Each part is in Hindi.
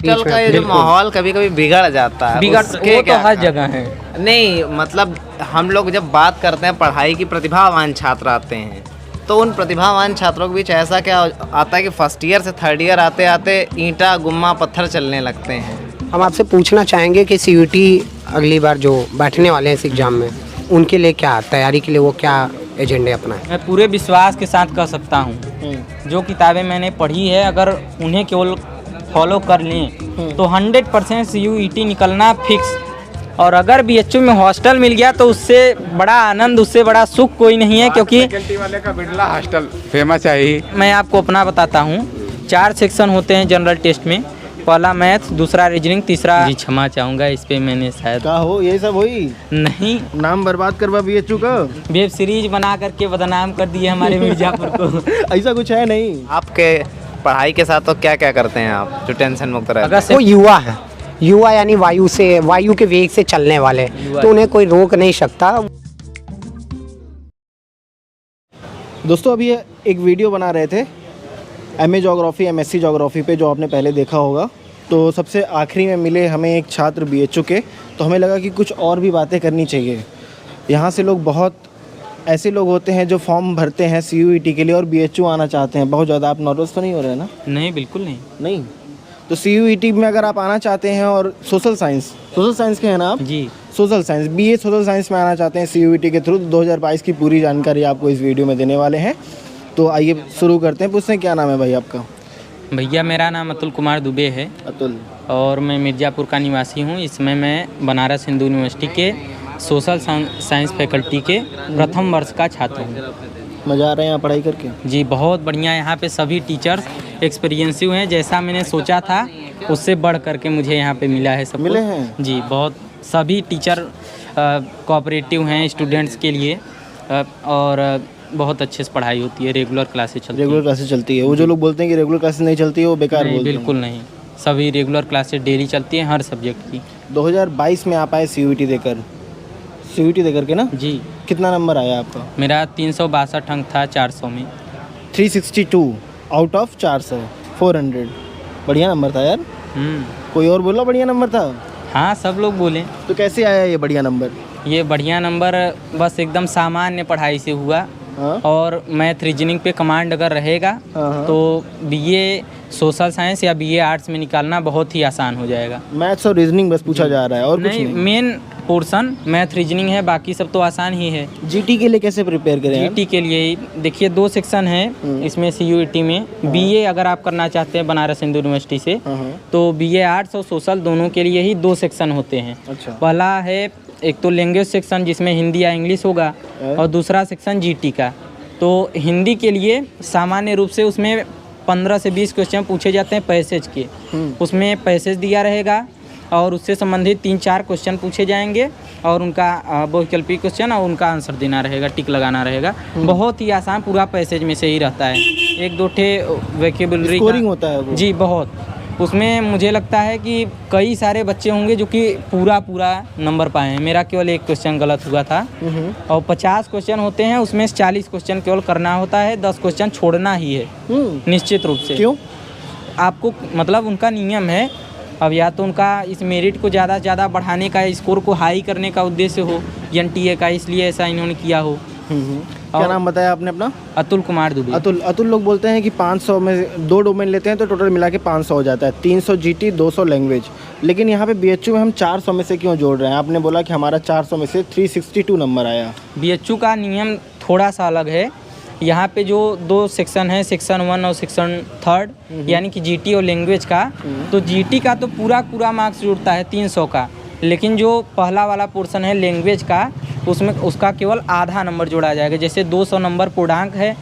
चल का ये जो माहौल कभी कभी बिगड़ जाता है, उसके वो तो क्या हर कारण? जगह है। नहीं मतलब हम लोग जब बात करते हैं पढ़ाई की, प्रतिभावान छात्र आते हैं तो उन प्रतिभावान छात्रों के बीच ऐसा क्या आता है कि फर्स्ट ईयर से थर्ड ईयर आते आते ईंटा गुम्मा पत्थर चलने लगते हैं। हम आपसे पूछना चाहेंगे कि सीयूटी अगली बार जो बैठने वाले हैं इस एग्ज़ाम में, उनके लिए क्या तैयारी के लिए वो क्या एजेंडे अपनाएं? मैं पूरे विश्वास के साथ कह सकता हूँ, जो किताबें मैंने पढ़ी है अगर उन्हें केवल फॉलो कर लें तो 100% CUET निकलना फिक्स। और अगर BHU में हॉस्टल मिल गया तो उससे बड़ा आनंद, उससे बड़ा सुख कोई नहीं है, क्योंकि फैकल्टी वाले का बिरला हॉस्टल फेमस है ही। मैं आपको अपना बताता हूँ। 4 सेक्शन होते हैं जनरल टेस्ट में, पहला मैथ, दूसरा रीजनिंग, तीसरा जी क्षमा चाहूँगा इस पे मैंने शायद का हो ये सब होई नहीं नाम बर्बाद करवा BHU का। वेब सीरीज बना करके बदनाम कर दिए हमारे मिर्जापुर को। ऐसा कुछ है नहीं। आपके पढ़ाई के साथ तो क्या क्या करते हैं आप जो टेंशन मुक्त रहते अगर हैं? से वो युवा है, युवा यानी वायु के वेग से चलने वाले, तो उन्हें कोई रोक नहीं सकता। दोस्तों अभी एक वीडियो बना रहे थे MA जोग्राफ़ी MSc जोग्राफ़ी पे, जो आपने पहले देखा होगा। तो सबसे आखिरी में मिले हमें एक छात्र BHU के, तो हमें लगा कि कुछ और भी बातें करनी चाहिए। यहाँ से लोग बहुत ऐसे लोग होते हैं जो फॉर्म भरते हैं CUET के लिए और BHU आना चाहते हैं बहुत ज़्यादा। आप नर्वस तो नहीं हो रहे हैं ना? नहीं, बिल्कुल नहीं। नहीं तो CUET में अगर आप आना चाहते हैं और सोशल साइंस के हैं ना आप जी, social science BA social science में आना चाहते हैं CUET के थ्रू, 2022 की पूरी जानकारी आपको इस वीडियो में देने वाले हैं। तो आइए शुरू करते हैं। पूछते हैं क्या नाम है भाई आपका? भैया मेरा नाम अतुल कुमार दुबे है अतुल। और मैं मिर्ज़ापुर का निवासी हूँ। इसमें मैं बनारस हिंदू यूनिवर्सिटी के सोशल साइंस फैकल्टी के प्रथम वर्ष का छात्र हूँ। मज़ा आ रहा है यहाँ पढ़ाई करके? जी बहुत बढ़िया। यहाँ पे सभी टीचर्स एक्सपीरियंसिव हैं, जैसा मैंने सोचा था उससे बढ़ करके मुझे यहाँ पे मिला है सब मिले कुछ। हैं? जी बहुत, सभी टीचर कोऑपरेटिव हैं स्टूडेंट्स के लिए और बहुत अच्छे से पढ़ाई होती है, रेगुलर क्लासेस चलती रेगुलर क्लासेस चलती है? वो जो लोग बोलते हैं कि रेगुलर क्लासेस नहीं चलती है वो बेकार नहीं, बोलते हैं। बिल्कुल नहीं, सभी रेगुलर क्लासेस डेली चलती हैं हर सब्जेक्ट की। 2022 में आप आए CUET देकर के ना? जी कितना नंबर आया आपका? मेरा 362 अंक था 400 में। 362 आउट ऑफ 400, 400। बढ़िया नंबर था यार। कोई और बोला बढ़िया नंबर था? हाँ सब लोग बोले। तो कैसे आया ये बढ़िया नंबर? ये बढ़िया नंबर बस एकदम सामान्य पढ़ाई से हुआ। हाँ? और मैथ रीजनिंग पे कमांड अगर रहेगा हाँ। तो BA सोशल साइंस या BA आर्ट्स में निकालना बहुत ही आसान हो जाएगा। मैथ्स और रीजनिंग बस पूछा जा रहा है और कुछ नहीं, नहीं? मेन पोर्शन मैथ रीजनिंग है, बाकी सब तो आसान ही है। GT के लिए कैसे प्रिपेयर करें यार? GT के लिए ही देखिए 2 सेक्शन है इसमें CUET में। BA अगर आप करना चाहते हैं बनारस हिंदू यूनिवर्सिटी से तो BA आर्ट्स और सोशल दोनों के लिए ही 2 सेक्शन होते हैं। अच्छा। पहला है एक तो लैंग्वेज सेक्शन जिसमें हिंदी या इंग्लिश होगा और दूसरा सेक्शन GT का। तो हिंदी के लिए सामान्य रूप से उसमें 15 से 20 क्वेश्चन पूछे जाते हैं पैसेज के। उसमें पैसेज दिया रहेगा और उससे संबंधित 3-4 क्वेश्चन पूछे जाएंगे और उनका बहुविकल्पी क्वेश्चन और उनका आंसर देना रहेगा, टिक लगाना रहेगा। बहुत ही आसान, पूरा पैसेज में से ही रहता है। 1-2 ठे वोकैबुलरी स्कोरिंग होता है वो? जी बहुत। उसमें मुझे लगता है कि कई सारे बच्चे होंगे जो कि पूरा नंबर पाए हैं। मेरा केवल 1 क्वेश्चन गलत हुआ था। और 50 क्वेश्चन होते हैं, उसमें से 40 क्वेश्चन केवल करना होता है, 10 क्वेश्चन छोड़ना ही है निश्चित रूप से। क्यों? आपको मतलब उनका नियम है। अब या तो उनका इस मेरिट को ज़्यादा से ज़्यादा बढ़ाने का, स्कोर को हाई करने का उद्देश्य हो NTA का, इसलिए ऐसा इन्होंने किया हो। क्या नाम बताया आपने अपना? अतुल कुमार दुबे। अतुल लोग बोलते हैं कि 500 में 2 डोमेन लेते हैं तो टोटल मिला के 500 हो जाता है। 300 GT, 200 लैंग्वेज। लेकिन यहाँ पे BHU में हम 400 में से क्यों जोड़ रहे हैं? आपने बोला कि हमारा 400 में से 362 नंबर आया। BHU का नियम थोड़ा सा अलग है। यहाँ पे जो 2 सेक्शन है, सेक्शन 1 और सेक्शन 3 यानी कि GT और लैंग्वेज का, तो GT का तो पूरा मार्क्स जुड़ता है 300 का। लेकिन जो पहला वाला पोर्शन है लैंग्वेज का, उसमें उसका केवल आधा नंबर जोड़ा जाएगा। जैसे 200 नंबर पूर्णांक है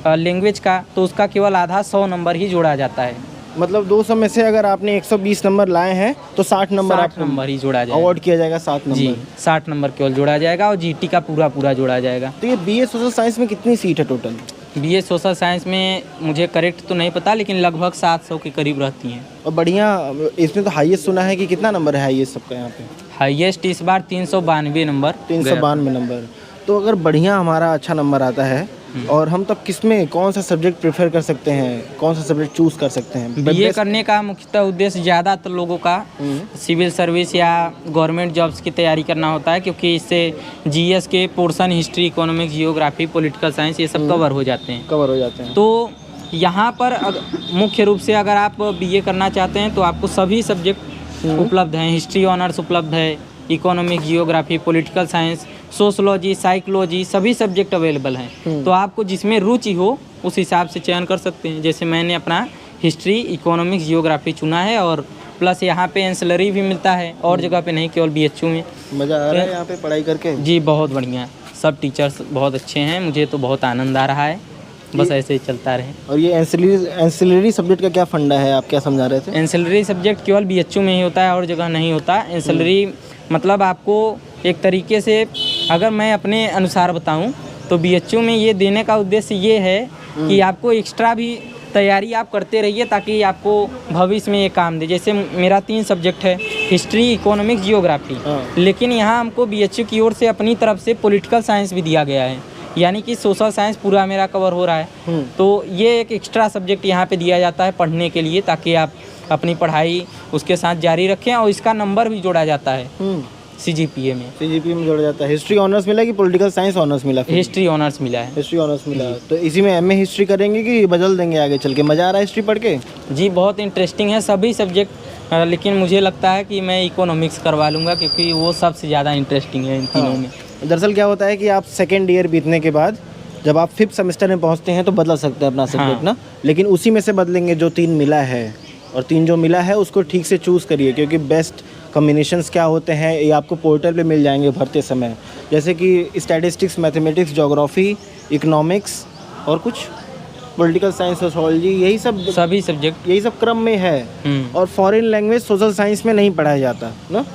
लैंग्वेज का, तो उसका केवल आधा 100 नंबर ही जोड़ा जाता है। मतलब 200 में से अगर आपने 120 नंबर लाए हैं तो 60 नंबर 60 नंबर ही जोड़ा जाएगा। अवार्ड किया जाएगा। 7 नंबर जी 60 नंबर केवल जोड़ा जाएगा और GT का पूरा जोड़ा जाएगा। तो ये BA सोशल साइंस में कितनी सीट है टोटल? BA सोशल साइंस में मुझे करेक्ट तो नहीं पता, लेकिन लगभग 700 के करीब रहती हैं। और बढ़िया, इसमें तो हाईएस्ट सुना है कि कितना नंबर है हाईएस्ट सबका यहाँ पे? हाईएस्ट इस बार 392 नंबर। 392 नंबर। तो अगर बढ़िया हमारा अच्छा नंबर आता है और हम तब किस में कौन सा सब्जेक्ट प्रेफर कर सकते हैं, कौन सा सब्जेक्ट चूज़ कर सकते हैं? बीए करने का मुख्यतः उद्देश्य ज़्यादातर लोगों का सिविल सर्विस या गवर्नमेंट जॉब्स की तैयारी करना होता है, क्योंकि इससे जीएस के portion history, economics, geography, political science ये सब कवर हो जाते हैं। कवर हो जाते हैं। तो यहाँ पर मुख्य रूप से अगर आप बीए करना चाहते हैं तो आपको सभी सब्जेक्ट उपलब्ध हैं। हिस्ट्री ऑनर्स उपलब्ध है, economics, geography, political science, sociology, psychology, सभी सब्जेक्ट अवेलेबल हैं। तो आपको जिसमें रुचि हो उस हिसाब से चयन कर सकते हैं। जैसे मैंने अपना हिस्ट्री, इकोनॉमिक्स, जियोग्राफी चुना है और प्लस यहाँ पे एंसिलरी भी मिलता है और जगह पे नहीं, केवल बीएचयू में। मज़ा आ रहा है यहाँ पे पढ़ाई करके? जी बहुत बढ़िया, सब टीचर्स बहुत अच्छे हैं, मुझे तो बहुत आनंद आ रहा है, बस ऐसे ही चलता रहे। और ये एंसिलरी सब्जेक्ट का क्या फंडा है, आप क्या समझा रहे थे? एंसिलरी सब्जेक्ट केवल बीएचयू में ही होता है और जगह नहीं होता। एंसिलरी मतलब आपको एक तरीके से अगर मैं अपने अनुसार बताऊं तो बीएचयू में ये देने का उद्देश्य ये है कि आपको एक्स्ट्रा भी तैयारी आप करते रहिए ताकि आपको भविष्य में ये काम दे। जैसे मेरा 3 सब्जेक्ट है, हिस्ट्री, इकोनॉमिक्स, जियोग्राफी, लेकिन यहाँ हमको बीएचयू की ओर से अपनी तरफ से पॉलिटिकल साइंस भी दिया गया है, यानी कि सोशल साइंस पूरा मेरा कवर हो रहा है। तो ये एक एक्स्ट्रा सब्जेक्ट यहाँ पे दिया जाता है पढ़ने के लिए, ताकि आप अपनी पढ़ाई उसके साथ जारी रखें और इसका नंबर भी जोड़ा जाता है सीजीपीए में। सीजीपीए में जोड़ा जाता है। हिस्ट्री ऑनर्स मिला कि पॉलिटिकल साइंस ऑनर्स मिला? हिस्ट्री ऑनर्स मिला है। हिस्ट्री ऑनर्स मिला। तो इसी में एमए हिस्ट्री करेंगे कि बदल देंगे आगे चल के? मज़ा आ रहा है हिस्ट्री पढ़ के? जी बहुत इंटरेस्टिंग है सभी सब्जेक्ट, लेकिन मुझे लगता है कि मैं इकोनॉमिक्स करवा लूँगा क्योंकि वो सबसे ज़्यादा इंटरेस्टिंग है इन तीनों में। दरअसल क्या होता है कि आप सेकेंड ईयर बीतने के बाद जब आप 5th सेमेस्टर में पहुंचते हैं तो बदल सकते हैं अपना सब्जेक्ट ना, लेकिन उसी में से बदलेंगे जो 3 मिला है, और 3 जो मिला है उसको ठीक से चूज़ करिए, क्योंकि बेस्ट कॉम्बिनेशंस क्या होते हैं ये आपको पोर्टल पे मिल जाएंगे भरते समय। जैसे कि स्टैटिस्टिक्स, मैथमेटिक्स, ज्योग्राफी, इकोनॉमिक्स और कुछ पॉलिटिकल साइंस, सोशोलॉजी, यही सब सभी सब्जेक्ट यही सब क्रम में है। और फॉरेन लैंग्वेज सोशल साइंस में नहीं पढ़ाया जाता ना?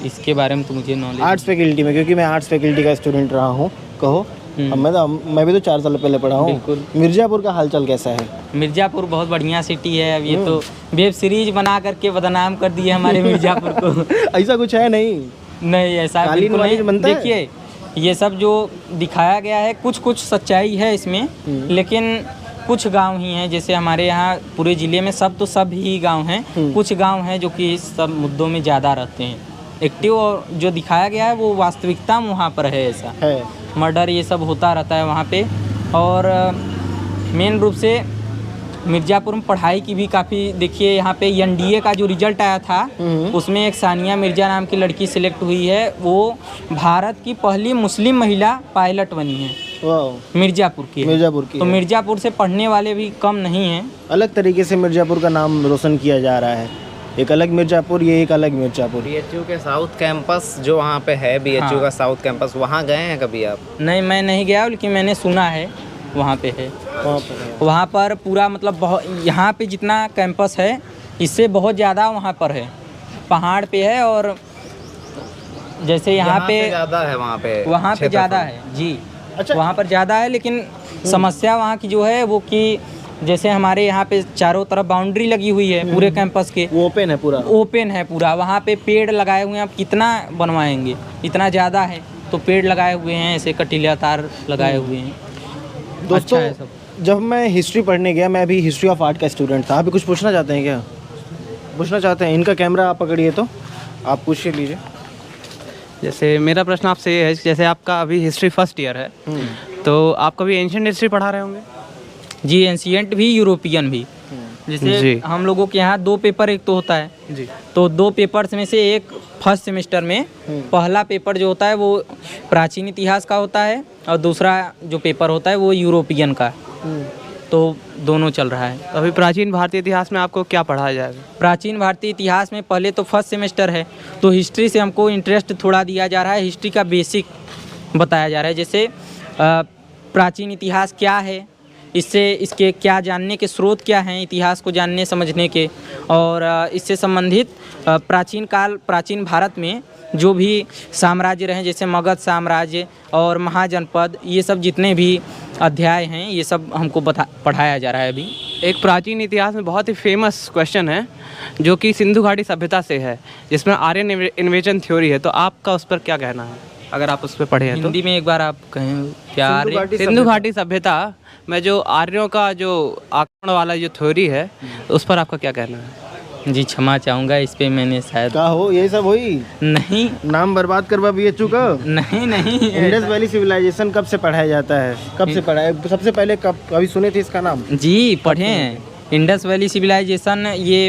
इसके बारे में तो मुझे नॉलेज। आर्ट्स फैकल्टी में, क्योंकि मैं आर्ट्स फैकल्टी का स्टूडेंट रहा हूँ। कहो। मैं भी तो 4 साल पहले पढ़ा हूँ। मिर्ज़ापुर का हालचाल कैसा है? मिर्ज़ापुर बहुत बढ़िया सिटी है। अब ये तो वेब सीरीज बना करके बदनाम कर दिए हमारे मिर्ज़ापुर को। ऐसा कुछ है नहीं? नहीं ऐसा बिल्कुल नहीं। देखिए ये सब जो दिखाया गया है कुछ कुछ सच्चाई है इसमें, लेकिन कुछ गांव ही हैं, जैसे हमारे यहाँ पूरे ज़िले में सब ही गांव हैं, कुछ गांव हैं जो कि इस सब मुद्दों में ज़्यादा रहते हैं एक्टिव, और जो दिखाया गया है वो वास्तविकता में वहाँ पर है। ऐसा है, मर्डर ये सब होता रहता है वहाँ पे। और मेन रूप से मिर्ज़ापुर में पढ़ाई की भी काफ़ी, देखिए यहाँ पे एनडीए का जो रिजल्ट आया था उसमें एक सानिया मिर्ज़ा नाम की लड़की सिलेक्ट हुई है, वो भारत की पहली मुस्लिम महिला पायलट बनी है। मिर्ज़ापुर की। तो मिर्ज़ापुर से पढ़ने वाले भी कम नहीं हैं। अलग तरीके से मिर्ज़ापुर का नाम रोशन किया जा रहा है, एक अलग मिर्ज़ापुर, ये एक अलग मिर्ज़ापुर। बीएचयू के साउथ कैंपस जो वहाँ पे है, बीएचयू का साउथ कैंपस, वहाँ गए हैं कभी आप? नहीं मैं नहीं गया, लेकिन मैंने सुना है वहाँ पे है। वहाँ पर पूरा मतलब बहुत, यहाँ पे जितना कैंपस है इससे बहुत ज़्यादा वहाँ पर है, पहाड़ पे है। और जैसे यहाँ पे ज़्यादा है, वहाँ पे ज़्यादा है जी। अच्छा। वहाँ पर ज़्यादा है, लेकिन समस्या वहाँ की जो है वो कि जैसे हमारे यहाँ पे चारों तरफ बाउंड्री लगी हुई है पूरे कैंपस के, वो ओपन है पूरा? ओपन है पूरा। वहाँ पे पेड़ लगाए हुए हैं, आप कितना बनवाएंगे, इतना ज़्यादा है तो पेड़ लगाए हुए हैं, ऐसे कटीला तार लगाए हुए हैं। दोस्तों अच्छा है सब। जब मैं हिस्ट्री पढ़ने गया, मैं अभी हिस्ट्री ऑफ आर्ट का स्टूडेंट था। आप कुछ पूछना चाहते हैं क्या? पूछना चाहते हैं? इनका कैमरा आप पकड़िए तो आप पूछ लीजिए। जैसे मेरा प्रश्न आपसे ये है, जैसे आपका अभी हिस्ट्री फर्स्ट ईयर है तो आप कभी एंशिएंट हिस्ट्री पढ़ा रहे होंगे? जी एंशिएंट भी, यूरोपियन भी। जैसे हम लोगों के यहाँ 2 पेपर एक तो होता है जी, तो 2 पेपर्स में से एक फर्स्ट सेमेस्टर में पहला पेपर जो होता है वो प्राचीन इतिहास का होता है और दूसरा जो पेपर होता है वो यूरोपियन का। तो दोनों चल रहा है। तो अभी प्राचीन भारतीय इतिहास में आपको क्या पढ़ाया जाएगा? प्राचीन भारतीय इतिहास में पहले तो फर्स्ट सेमेस्टर है, तो हिस्ट्री से हमको इंटरेस्ट थोड़ा दिया जा रहा है, हिस्ट्री का बेसिक बताया जा रहा है। जैसे प्राचीन इतिहास क्या है, इससे इसके क्या जानने के स्रोत क्या हैं इतिहास को जानने समझने के, और इससे संबंधित प्राचीन भारत में जो भी साम्राज्य रहे, जैसे मगध साम्राज्य और महाजनपद, ये सब जितने भी अध्याय हैं ये सब हमको पढ़ाया जा रहा है अभी। एक प्राचीन इतिहास में बहुत ही फेमस क्वेश्चन है जो कि सिंधु घाटी सभ्यता से है, जिसमें आर्यन इन्वेजन थ्योरी है। तो आपका उस पर क्या कहना है, अगर आप उस पर पढ़े हैं तो? हिंदी में एक बार आप कहें क्या सिंधु घाटी सभ्यता में जो आर्यों का जो आक्रमण वाला जो थ्योरी है, उस पर आपका क्या कहना है? जी क्षमा चाहूँगा, इस पे मैंने शायद का हो ये सब हुई नहीं नाम बर्बाद करवा बीएचयू का। नहीं इंडस वैली सिविलाइजेशन कब से पढ़ाया जाता है, कब से पढ़ा है, सबसे पहले कब कभी सुने थे इसका नाम? जी पढ़े हैं। इंडस वैली सिविलाइजेशन ये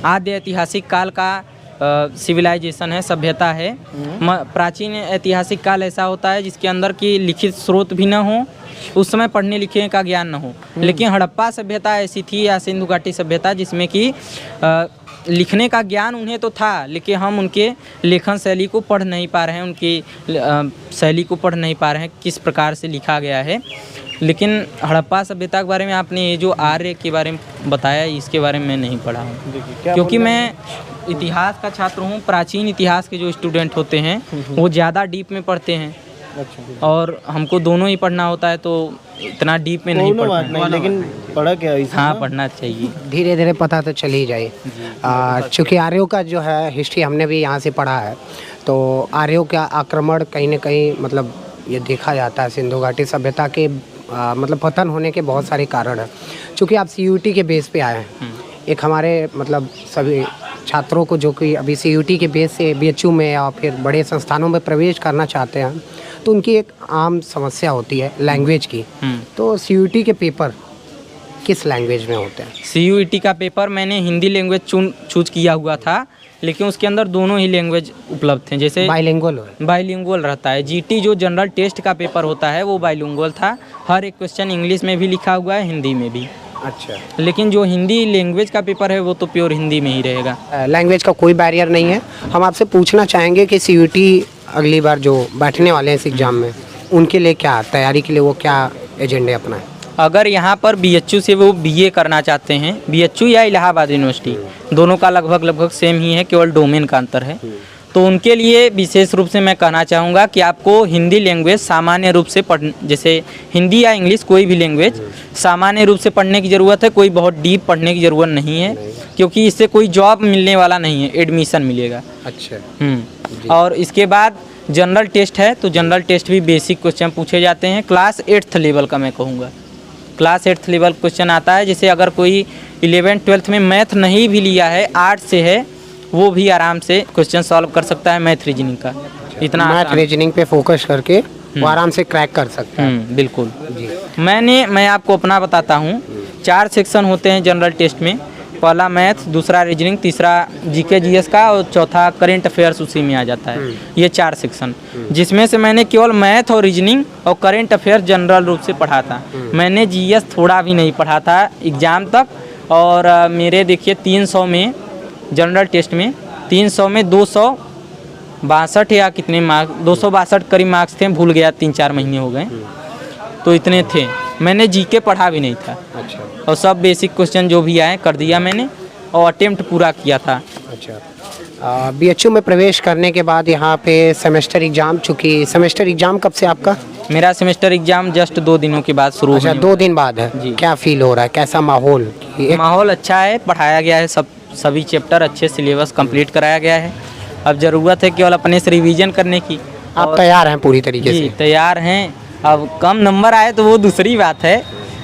आद्य ऐतिहासिक काल का सिविलाइजेशन है, सभ्यता है। प्राचीन ऐतिहासिक काल ऐसा होता है जिसके अंदर की लिखित स्रोत भी ना हो, उस समय पढ़ने लिखने का ज्ञान न हो। लेकिन हड़प्पा सभ्यता ऐसी थी या सिंधु घाटी सभ्यता जिसमें कि लिखने का ज्ञान उन्हें तो था, लेकिन हम उनके लेखन शैली को पढ़ नहीं पा रहे हैं, उनकी शैली को पढ़ नहीं पा रहे हैं किस प्रकार से लिखा गया है। लेकिन हड़प्पा सभ्यता के बारे में आपने ये जो आर्य के बारे में बताया, इसके बारे में मैं नहीं पढ़ा हूँ, क्योंकि मैं इतिहास का छात्र हूँ। प्राचीन इतिहास के जो स्टूडेंट होते हैं वो ज़्यादा डीप में पढ़ते हैं, और हमको दोनों ही पढ़ना होता है, तो इतना डीप में नहीं पढ़ना। लेकिन पढ़ा क्या इसमें? हाँ पढ़ना चाहिए, धीरे धीरे पता तो चल ही जाए। चूँकि आर्यों का जो है हिस्ट्री हमने भी यहाँ से पढ़ा है, तो आर्यों का आक्रमण कहीं न कहीं मतलब ये देखा जाता है सिंधु घाटी सभ्यता के मतलब पतन होने के बहुत सारे कारण हैं। चूँकि आप CUT के बेस पे आए हैं, एक हमारे मतलब सभी छात्रों को जो कि अभी CUT के बेस से BHU में या फिर बड़े संस्थानों में प्रवेश करना चाहते हैं, तो उनकी एक आम समस्या होती है लैंग्वेज की। तो CUT के पेपर किस लैंग्वेज में होते हैं? CUT का पेपर मैंने हिंदी लैंग्वेज चूज किया हुआ था, लेकिन उसके अंदर दोनों ही लैंग्वेज उपलब्ध थे। जैसे बाइलिंगुअल रहता है। GT जो जनरल टेस्ट का पेपर होता है वो बाइलिंगुअल था, हर एक क्वेश्चन इंग्लिश में भी लिखा हुआ है, हिंदी में भी। अच्छा, लेकिन जो हिंदी लैंग्वेज का पेपर है वो तो प्योर हिंदी में ही रहेगा। लैंग्वेज का कोई बैरियर नहीं है। हम आपसे पूछना चाहेंगे कि CUT अगली बार जो बैठने वाले हैं इस एग्ज़ाम में, उनके लिए क्या तैयारी के लिए वो क्या एजेंडे अपनाएं? अगर यहाँ पर BHU से वो BA करना चाहते हैं, BHU या इलाहाबाद यूनिवर्सिटी, दोनों का लगभग सेम ही है, केवल डोमेन का अंतर है। तो उनके लिए विशेष रूप से मैं कहना चाहूँगा कि आपको हिंदी लैंग्वेज सामान्य रूप से जैसे हिंदी या इंग्लिश कोई भी लैंग्वेज सामान्य रूप से पढ़ने की ज़रूरत है, कोई बहुत डीप पढ़ने की ज़रूरत नहीं है, क्योंकि इससे कोई जॉब मिलने वाला नहीं है, एडमिशन मिलेगा। अच्छा। और इसके बाद जनरल टेस्ट है, तो जनरल टेस्ट भी बेसिक क्वेश्चन पूछे जाते हैं, क्लास 8th लेवल का मैं कहूँगा। क्लास 8th लेवल क्वेश्चन आता है, जैसे अगर कोई 11th 12th में मैथ नहीं भी लिया है, आर्ट से है, वो भी आराम से क्वेश्चन सॉल्व कर सकता है मैथ रीजनिंग का। इतना मैथ रीजनिंग पे फोकस करके वो आराम से क्रैक कर सकता है। बिल्कुल जी। मैं आपको अपना बताता हूँ, 4 सेक्शन होते हैं जनरल टेस्ट में। पहला मैथ, दूसरा रीजनिंग, तीसरा GK GS का, और चौथा करेंट अफेयर्स उसी में आ जाता है। ये 4 सेक्शन, जिसमें से मैंने केवल मैथ और रीजनिंग और करेंट अफेयर्स जनरल रूप से पढ़ा था। मैंने GS थोड़ा भी नहीं पढ़ा था एग्ज़ाम तक। और मेरे देखिए 300 में जनरल टेस्ट में 300 में 262 या कितने मार्क्स, 262 करीब मार्क्स थे, भूल गया, 3-4 महीने हो गए, तो इतने थे। मैंने GK पढ़ा भी नहीं था। अच्छा। और सब बेसिक क्वेश्चन जो भी आए कर दिया मैंने, और अटेम्प्ट पूरा किया था। अच्छा। BHU में प्रवेश करने के बाद यहाँ पे सेमेस्टर एग्ज़ाम, चूँकि सेमेस्टर एग्ज़ाम कब से आपका? मेरा सेमेस्टर एग्ज़ाम जस्ट 2 दिनों के बाद शुरू अच्छा, 2 दिन बाद है जी। क्या फील हो रहा है, कैसा माहौल? माहौल अच्छा है, पढ़ाया गया है, सभी चैप्टर अच्छे, सिलेबस कंप्लीट कराया गया है। अब ज़रूरत है केवल अपने से रिवीजन करने की। आप तैयार हैं पूरी तरीके से? तैयार हैं। अब कम नंबर आए तो वो दूसरी बात है,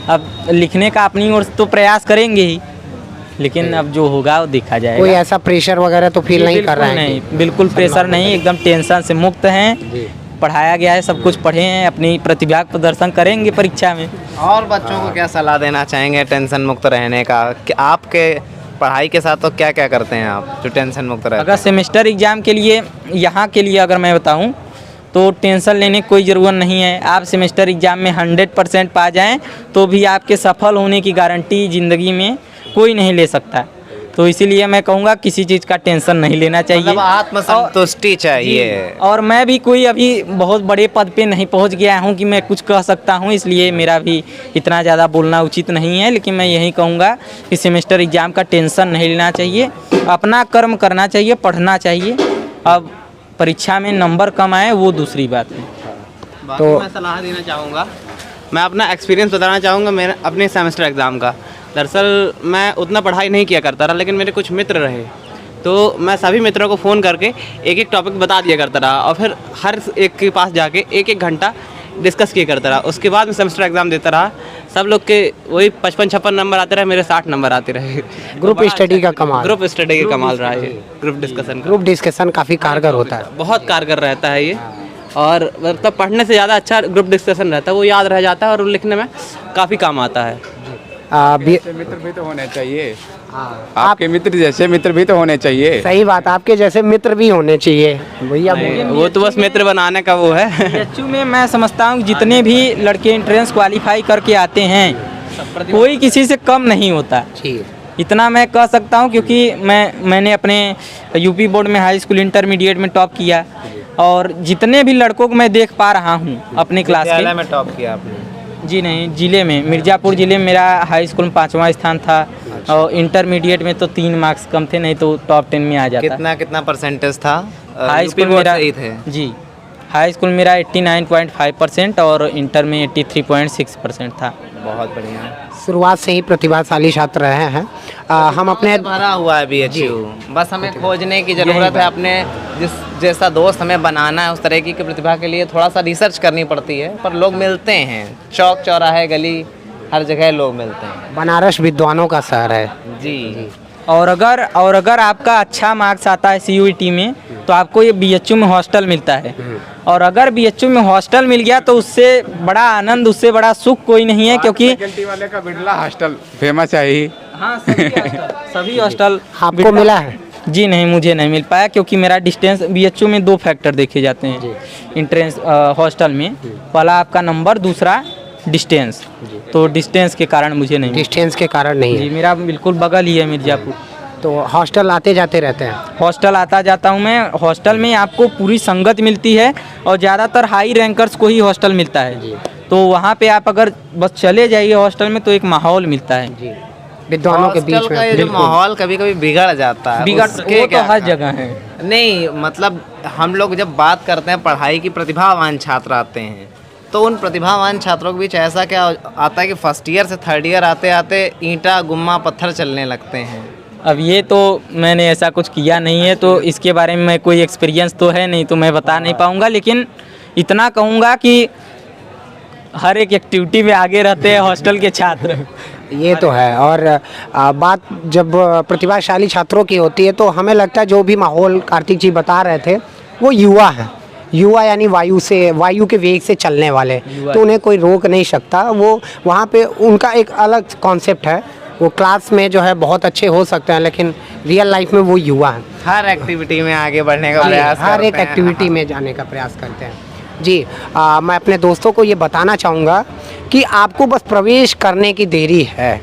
अब लिखने का अपनी ओर तो प्रयास करेंगे ही, लेकिन अब जो होगा वो देखा जाएगा। कोई ऐसा प्रेशर वगैरह तो फील नहीं कर रहे हैं? नहीं, बिल्कुल प्रेशर नहीं, एकदम टेंशन से मुक्त हैं। पढ़ाया गया है, सब कुछ पढ़े हैं, अपनी प्रतिभा का प्रदर्शन करेंगे परीक्षा में। और बच्चों को क्या सलाह देना चाहेंगे टेंशन मुक्त रहने का? कि आपके पढ़ाई के साथ तो क्या क्या करते हैं आप जो टेंशन मुक्त रहते हैं? अगर सेमेस्टर एग्ज़ाम के लिए, यहाँ के लिए अगर मैं बताऊँ तो टेंशन लेने की कोई ज़रूरत नहीं है। आप सेमेस्टर एग्ज़ाम में 100% पा जाएं तो भी आपके सफल होने की गारंटी ज़िंदगी में कोई नहीं ले सकता। तो इसीलिए मैं कहूँगा किसी चीज़ का टेंशन नहीं लेना चाहिए, मतलब आत्मसंतुष्टि चाहिए। और मैं भी कोई अभी बहुत बड़े पद पे नहीं पहुँच गया हूँ कि मैं कुछ कह सकता हूँ, इसलिए मेरा भी इतना ज़्यादा बोलना उचित नहीं है। लेकिन मैं यही कहूँगा कि सेमेस्टर एग्ज़ाम का टेंशन नहीं लेना चाहिए, अपना कर्म करना चाहिए, पढ़ना चाहिए। अब परीक्षा में नंबर कम आए वो दूसरी बात है। तो मैं सलाह देना चाहूँगा मैं अपना एक्सपीरियंस बताना चाहूँगा मेरे अपने सेमेस्टर एग्ज़ाम का। दरअसल मैं उतना पढ़ाई नहीं किया करता रहा, लेकिन मेरे कुछ मित्र रहे, तो मैं सभी मित्रों को फ़ोन करके एक एक टॉपिक बता दिया करता रहा और फिर हर एक के पास जाके एक एक घंटा डिस्कस किया करता रहा। उसके बाद मैं सेमेस्टर एग्ज़ाम देता रहा। सब लोग के वही 55-56 नंबर आते रहे, मेरे 60 नंबर आते रहे। ग्रुप स्टडी का कमाल। ग्रुप स्टडी का कमाल रहा है, ग्रुप डिस्कशन का। ग्रुप डिस्कशन काफ़ी कारगर होता है। बहुत कारगर रहता है ये, और मतलब पढ़ने से ज़्यादा अच्छा ग्रुप डिस्कशन रहता है, वो याद रह जाता है और लिखने में काफ़ी काम आता है। मित्र भी तो होने चाहिए। आपके मित्र जैसे मित्र भी तो होने चाहिए। सही बात, आपके जैसे मित्र भी होने चाहिए भैया। वो तो बस मित्र बनाने का वो है। बीएचयू में मैं समझता हूँ जितने भी लड़के एंट्रेंस क्वालिफाई करके आते हैं कोई किसी से कम नहीं होता। इतना मैं कह सकता हूँ क्योंकि मैंने अपने यूपी बोर्ड में हाई स्कूल इंटरमीडिएट में टॉप किया, और जितने भी लड़कों को मैं देख पा रहा हूँ अपने क्लास के। में टॉप किया आपने? जी नहीं, ज़िले में मिर्ज़ापुर ज़िले में मेरा हाई स्कूल में 5वां स्थान था, और इंटरमीडिएट में तो 3 मार्क्स कम थे, नहीं तो टॉप 10 में आ जाता। कितना परसेंटेज था? हाई स्कूल मेरा जी हाई स्कूल मेरा 89.5% और इंटर में 83.6% था। बहुत बढ़िया। शुरुआत से ही प्रतिभाशाली छात्र रहे हैं। हम अपने भरा हुआ है बीएचयू, बस हमें खोजने की ज़रूरत है। अपने जैसा दोस्त हमें बनाना है, उस तरह की प्रतिभा के लिए थोड़ा सा रिसर्च करनी पड़ती है, पर लोग मिलते हैं, चौक चौराहे गली हर जगह लोग मिलते हैं। बनारस विद्वानों का शहर है जी। और अगर आपका अच्छा मार्क्स आता है सीयूईटी में तो आपको ये बीएचयू में हॉस्टल मिलता है, और अगर बीएचयू में हॉस्टल मिल गया तो उससे बड़ा आनंद, उससे बड़ा सुख कोई नहीं है, क्योंकि फैकल्टी वाले का बिरला हॉस्टल फेमस है ही। हाँ, सभी हॉस्टल आपको मिला है? जी नहीं, मुझे नहीं मिल पाया, क्योंकि मेरा डिस्टेंस बीएचयू में 2 फैक्टर देखे जाते हैं इंट्रेंस हॉस्टल में। पहला आपका नंबर, दूसरा डिस्टेंस। तो डिस्टेंस के कारण मुझे नहीं मिला। डिस्टेंस के कारण नहीं जी, है। मेरा बिल्कुल बगल ही है मिर्ज़ापुर। तो हॉस्टल आते जाते रहते हैं? हॉस्टल आता जाता हूँ मैं। हॉस्टल में आपको पूरी संगत मिलती है, और ज़्यादातर हाई रैंकर्स को ही हॉस्टल मिलता है। तो वहाँ पे आप अगर बस चले जाइए हॉस्टल में तो एक माहौल मिलता है विद्वानों के बीच हॉस्टल का ये जो में। माहौल कभी कभी बिगड़ जाता है। बिगड़ उसके वो तो क्या हर कारण? जगह है। नहीं, मतलब हम लोग जब बात करते हैं पढ़ाई की, प्रतिभावान छात्र आते हैं, तो उन प्रतिभावान छात्रों के बीच ऐसा क्या आता है कि फर्स्ट ईयर से थर्ड ईयर आते आते ईंटा गुम्मा पत्थर चलने लगते हैं। अब ये तो मैंने ऐसा कुछ किया नहीं है, तो इसके बारे में कोई एक्सपीरियंस तो है नहीं, तो मैं बता नहीं पाऊँगा। लेकिन इतना कहूँगा कि हर एक एक्टिविटी में आगे रहते हैं हॉस्टल के छात्र। ये तो है। और बात जब प्रतिभाशाली छात्रों की होती है तो हमें लगता है जो भी माहौल कार्तिक जी बता रहे थे वो युवा है। युवा यानी वायु के वेग से चलने वाले, तो उन्हें कोई रोक नहीं सकता। वो वहाँ पे उनका एक अलग कॉन्सेप्ट है। वो क्लास में जो है बहुत अच्छे हो सकते हैं, लेकिन रियल लाइफ में वो युवा है। हर एक्टिविटी में आगे बढ़ने का प्रयास हर एक करते हैं। एक्टिविटी में जाने का प्रयास करते हैं। जी मैं अपने दोस्तों को ये बताना चाहूँगा कि आपको बस प्रवेश करने की देरी है,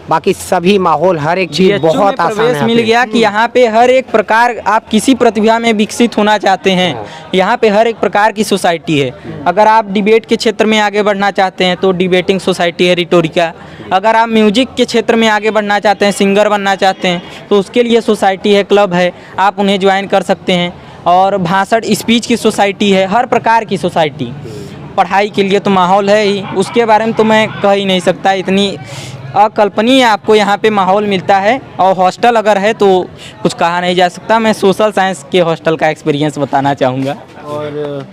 बाकी सभी माहौल हर एक चीज़ बीएचयू में बहुत आसान प्रवेश है। मिल गया कि यहाँ पे हर एक प्रकार, आप किसी प्रतिभा में विकसित होना चाहते हैं, यहाँ पे हर एक प्रकार की सोसाइटी है। अगर आप डिबेट के क्षेत्र में आगे बढ़ना चाहते हैं तो डिबेटिंग सोसाइटी है रिटोरिका। अगर आप म्यूजिक के क्षेत्र में आगे बढ़ना चाहते हैं, सिंगर बनना चाहते हैं, तो उसके लिए सोसाइटी है, क्लब है, आप उन्हें ज्वाइन कर सकते हैं। और भाषण स्पीच की सोसाइटी है, हर प्रकार की सोसाइटी। पढ़ाई के लिए तो माहौल है ही, उसके बारे में तो मैं कह ही नहीं सकता। इतनी अकल्पनीय आपको यहाँ पे माहौल मिलता है। और हॉस्टल अगर है तो कुछ कहा नहीं जा सकता। मैं सोशल साइंस के हॉस्टल का एक्सपीरियंस बताना चाहूँगा। और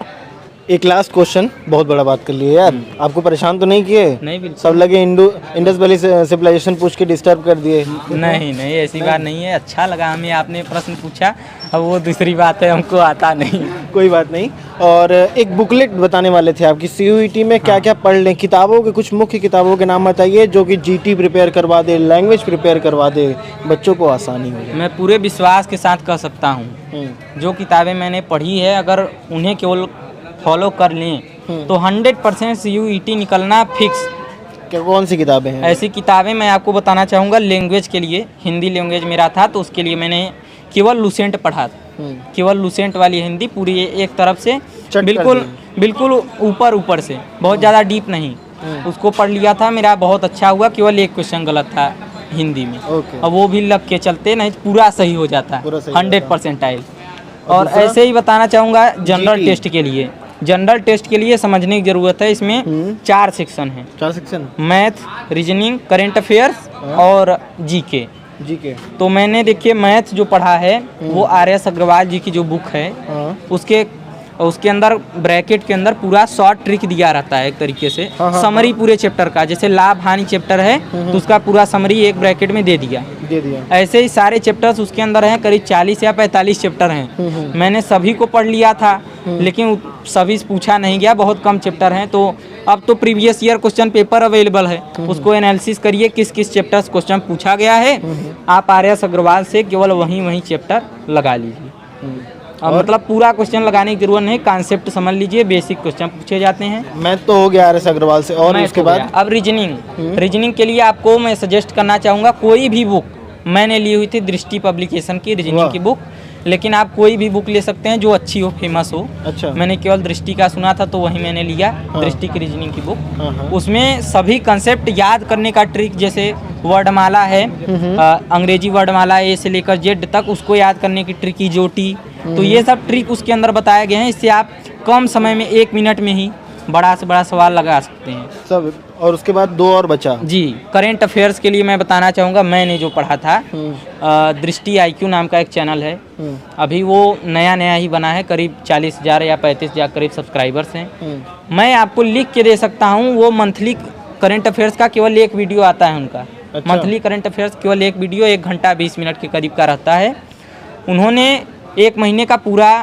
एक लास्ट क्वेश्चन, बहुत बड़ा बात कर लिए यार, आपको परेशान तो नहीं किए? नहीं, बिल्कुल सब लगे इंडस वैली सिविलाइजेशन पूछ के डिस्टर्ब कर दिए? नहीं नहीं, ऐसी बात नहीं है। अच्छा लगा हमें आपने प्रश्न पूछा। अब वो दूसरी बात है, हमको आता नहीं। कोई बात नहीं। और एक बुकलेट बताने वाले थे आपकी सीयूईटी में क्या क्या पढ़ लें, किताबों के कुछ मुख्य किताबों के नाम बताइए जो कि जीटी प्रिपेयर करवा दे, लैंग्वेज प्रिपेयर करवा दे, बच्चों को आसानी हो जाए। मैं पूरे विश्वास के साथ कह सकता हूँ जो किताबें मैंने पढ़ी है, अगर उन्हें केवल फॉलो कर लें तो 100% सीयूईटी निकलना फिक्स। कौन सी किताबें हैं? ऐसी किताबें मैं आपको बताना चाहूँगा। लैंग्वेज के लिए, हिंदी लैंग्वेज मेरा था तो उसके लिए मैंने केवल लुसेंट पढ़ा। केवल लुसेंट वाली हिंदी पूरी एक तरफ से बिल्कुल ऊपर से, बहुत ज़्यादा डीप नहीं, उसको पढ़ लिया था। मेरा बहुत अच्छा हुआ, केवल एक क्वेश्चन गलत था हिंदी में। और वो भी लग के चलते, नहीं पूरा सही हो जाता है, 100% आइल। और ऐसे ही बताना चाहूँगा जनरल टेस्ट के लिए जनरल टेस्ट के लिए समझने की ज़रूरत है। इसमें 4 सेक्शन हैं, 4 section math, reasoning, current affairs और जीके। जीके। तो मैंने देखिए मैथ जो पढ़ा है वो आर.एस. अग्रवाल जी की जो बुक है हाँ उसके अंदर ब्रैकेट के अंदर पूरा शॉर्ट ट्रिक दिया रहता है एक तरीके से, समरी पूरे चैप्टर का। जैसे लाभ हानि चैप्टर है तो उसका पूरा समरी एक ब्रैकेट में दे दिया। ऐसे ही सारे चैप्टर्स उसके अंदर हैं, करीब 40 या 45 चैप्टर हैं। मैंने सभी को पढ़ लिया था लेकिन सभी से पूछा नहीं गया, बहुत कम चैप्टर हैं। तो अब तो previous year question paper available है, उसको एनालिसिस करिए किस किस चैप्टर से क्वेश्चन पूछा गया है। आप आर.एस. अग्रवाल से केवल वही चैप्टर लगा लीजिए। अब मतलब पूरा क्वेश्चन लगाने की जरूरत नहीं, कॉन्सेप्ट समझ लीजिए, बेसिक क्वेश्चन पूछे जाते हैं। मैथ तो हो गया आर.एस. अग्रवाल से, और उसके बाद अब रीजनिंग के लिए आपको मैं सजेस्ट करना चाहूँगा कोई भी बुक। मैंने ली हुई थी दृष्टि पब्लिकेशन की रीजनिंग की बुक, लेकिन आप कोई भी बुक ले सकते हैं जो अच्छी हो, फेमस हो। अच्छा। मैंने केवल दृष्टि का सुना था तो वही मैंने लिया, दृष्टि की रीजनिंग की बुक। उसमें सभी कंसेप्ट याद करने का ट्रिक, जैसे वर्डमाला है, अंग्रेजी वर्डमाला ए से लेकर जेड तक, उसको याद करने की ट्रिक, जोटी, तो ये सब ट्रिक उसके अंदर बताए गए हैं। इससे आप कम समय में 1 मिनट में ही बड़ा से बड़ा सवाल लगा सकते हैं सब। और उसके बाद 2 और बचा जी। करंट अफेयर्स के लिए मैं बताना चाहूँगा, मैंने जो पढ़ा था दृष्टि IQ नाम का एक चैनल है, अभी वो नया ही बना है, करीब 40,000 या 35,000 करीब सब्सक्राइबर्स हैं। मैं आपको लिख के दे सकता हूँ, वो मंथली करंट अफेयर्स का केवल एक वीडियो आता है उनका। अच्छा। मंथली करंट अफेयर्स केवल एक वीडियो 1 घंटा 20 मिनट के करीब का रहता है। उन्होंने 1 महीने का पूरा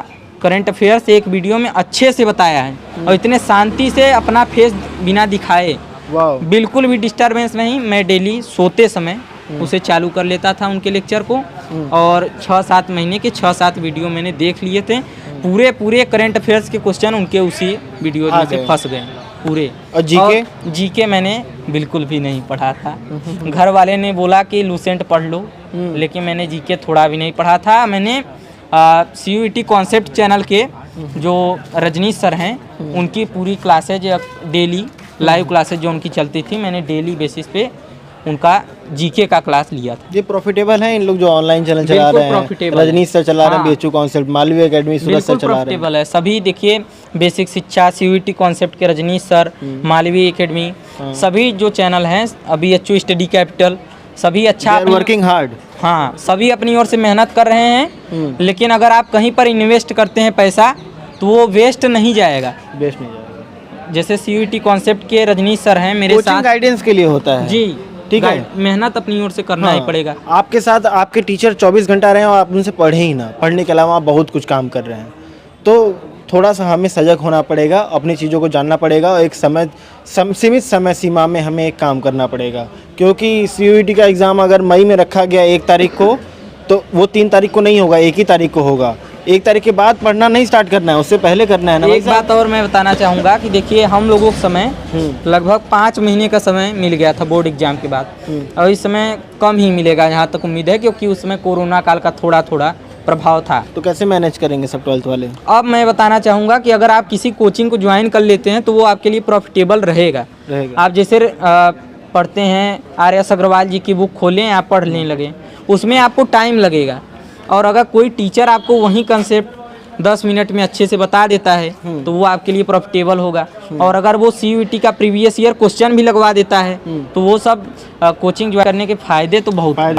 करंट अफेयर्स एक वीडियो में अच्छे से बताया है, और इतने शांति से अपना फेस बिना दिखाए, बिल्कुल भी डिस्टरबेंस नहीं। मैं डेली सोते समय उसे चालू कर लेता था उनके लेक्चर को, और 6-7 महीने के 6-7 वीडियो मैंने देख लिए थे। पूरे करंट अफेयर्स के क्वेश्चन उनके उसी वीडियो में से फंस गए पूरे। और जीके मैंने बिल्कुल भी नहीं पढ़ा था। घर वाले ने बोला कि लूसेंट पढ़ लो, लेकिन मैंने जीके थोड़ा भी नहीं पढ़ा था। मैंने CUET कॉन्सेप्ट चैनल के जो रजनीश सर हैं उनकी पूरी क्लासेज, डेली लाइव क्लासेज जो उनकी चलती थी, मैंने डेली बेसिस पे उनका जीके का क्लास लिया था। ये प्रॉफिटेबल है इन लोग जो ऑनलाइन चैनल चला रहे हैं, रजनीश सर चला रहे हैं, BHU कॉन्सेप्ट, मालवीय एकेडमी सूरत सर चला रहे हैं। प्रॉफिटेबल है सभी। देखिए बेसिक शिक्षा, CUET कॉन्सेप्ट के रजनीश सर, मालवीय एकेडमी, सभी जो चैनल हैं, BHU स्टडी कैपिटल, सभी अच्छा वर्किंग हार्ड। हाँ, सभी अपनी ओर से मेहनत कर रहे हैं। लेकिन अगर आप कहीं पर इन्वेस्ट करते हैं पैसा तो वो वेस्ट नहीं जाएगा। जैसे CUET कॉन्सेप्ट के रजनीश सर हैं मेरे साथ, गाइडेंस के लिए होता है जी, ठीक है। मेहनत अपनी ओर से करना ही पड़ेगा। आपके साथ आपके टीचर 24 घंटा रहे हैं और आप उनसे पढ़े ही ना, पढ़ने के अलावा आप बहुत कुछ काम कर रहे हैं, तो थोड़ा सा हमें सजग होना पड़ेगा, अपनी चीज़ों को जानना पड़ेगा, और एक सीमित समय सीमा में हमें एक काम करना पड़ेगा। क्योंकि CUET का एग्ज़ाम अगर मई में रखा गया 1 तारीख को, तो वो 3 तारीख को नहीं होगा, 1 ही तारीख को होगा। 1 तारीख के बाद पढ़ना नहीं स्टार्ट करना है, उससे पहले करना है ना। एक बात और मैं बताना चाहूँगा कि देखिए हम लोगों को समय लगभग 5 महीने का समय मिल गया था बोर्ड एग्जाम के बाद, और इस समय कम ही मिलेगा जहाँ तक उम्मीद है, क्योंकि उस समय कोरोना काल का थोड़ा प्रभाव था। तो कैसे मैनेज करेंगे सब 12th वाले? अब मैं बताना चाहूँगा कि अगर आप किसी कोचिंग को ज्वाइन कर लेते हैं तो वो आपके लिए प्रॉफिटेबल रहेगा। आप जैसे पढ़ते हैं आर.एस. अग्रवाल जी की बुक खोलें, आप पढ़ने लगे, उसमें आपको टाइम लगेगा। और अगर कोई टीचर आपको वही कंसेप्ट 10 मिनट में अच्छे से बता देता है तो वो आपके लिए प्रॉफिटेबल होगा। और अगर वो CUET का प्रीवियस ईयर क्वेश्चन भी लगवा देता है तो वो सब कोचिंग ज्वाइन करने के फ़ायदे तो बहुत